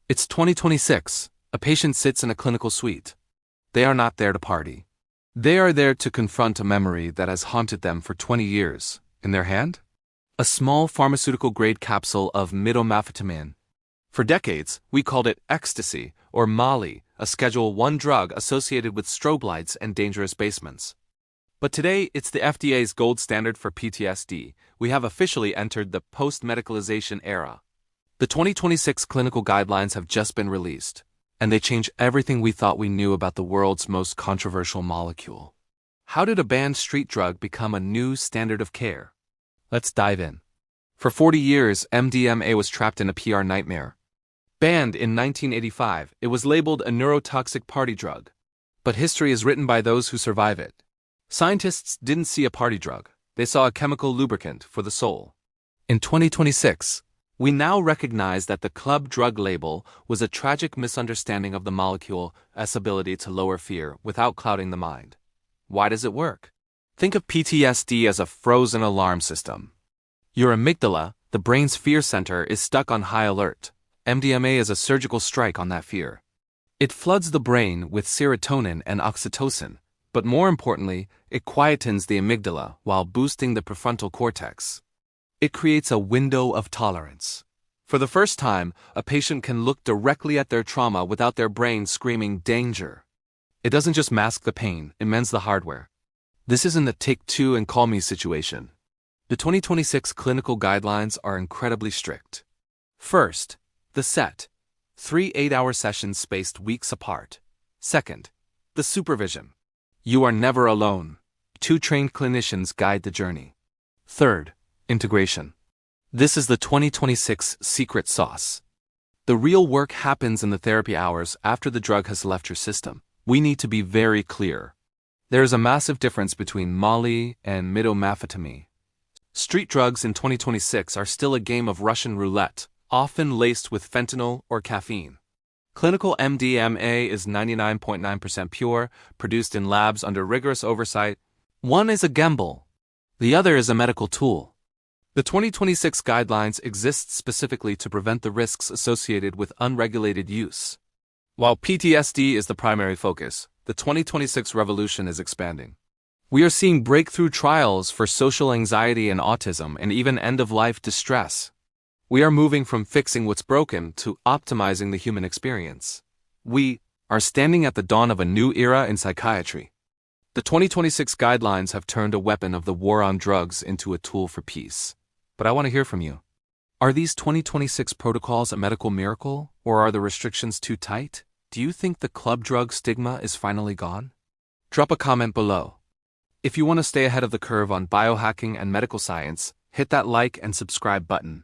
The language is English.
It's 2026. A patient sits in a clinical suite. They are not there to party. They are there to confront a memory that has haunted them for 20 years. In their hand? A small pharmaceutical-grade capsule of midomethamphetamine. For decades, we called it ecstasy, or Molly, a Schedule I drug associated with strobe lights and dangerous basements. But today, it's the FDA's gold standard for PTSD. We have officially entered the post-medicalization era. The 2026 clinical guidelines have just been released, and they change everything we thought we knew about the world's most controversial molecule. How did a banned street drug become a new standard of care? Let's dive in. For 40 years, MDMA was trapped in a PR nightmare. Banned in 1985, it was labeled a neurotoxic party drug. But history is written by those who survive it. Scientists didn't see a party drug. They saw a chemical lubricant for the soul. In 2026, we now recognize that the club drug label was a tragic misunderstanding of the molecule's ability to lower fear without clouding the mind. Why does it work? Think of PTSD as a frozen alarm system. Your amygdala, the brain's fear center, is stuck on high alert. MDMA is a surgical strike on that fear. It floods the brain with serotonin and oxytocin, but more importantly, it quietens the amygdala while boosting the prefrontal cortex. It creates a window of tolerance. For the first time, a patient can look directly at their trauma without their brain screaming danger. It doesn't just mask the pain, it mends the hardware. This isn't the take two and call me situation. The 2026 clinical guidelines are incredibly strict. First, the set. 3 8-hour sessions spaced weeks apart. Second, the supervision. You are never alone. 2 trained clinicians guide the journey. Third, integration. This is the 2026 secret sauce. The real work happens in the therapy hours after the drug has left your system. We need to be very clear. There is a massive difference between Molly and midomethamphetamine. Street drugs in 2026 are still a game of Russian roulette, often laced with fentanyl or caffeine. Clinical MDMA is 99.9% pure, produced in labs under rigorous oversight. One is a gamble. The other is a medical tool. The 2026 guidelines exist specifically to prevent the risks associated with unregulated use. While PTSD is the primary focus, the 2026 revolution is expanding. We are seeing breakthrough trials for social anxiety and autism and even end-of-life distress. We are moving from fixing what's broken to optimizing the human experience. We are standing at the dawn of a new era in psychiatry. The 2026 guidelines have turned a weapon of the war on drugs into a tool for peace. But I want to hear from you. Are these 2026 protocols a medical miracle, or are the restrictions too tight? Do you think the club drug stigma is finally gone? Drop a comment below. If you want to stay ahead of the curve on biohacking and medical science, hit that like and subscribe button.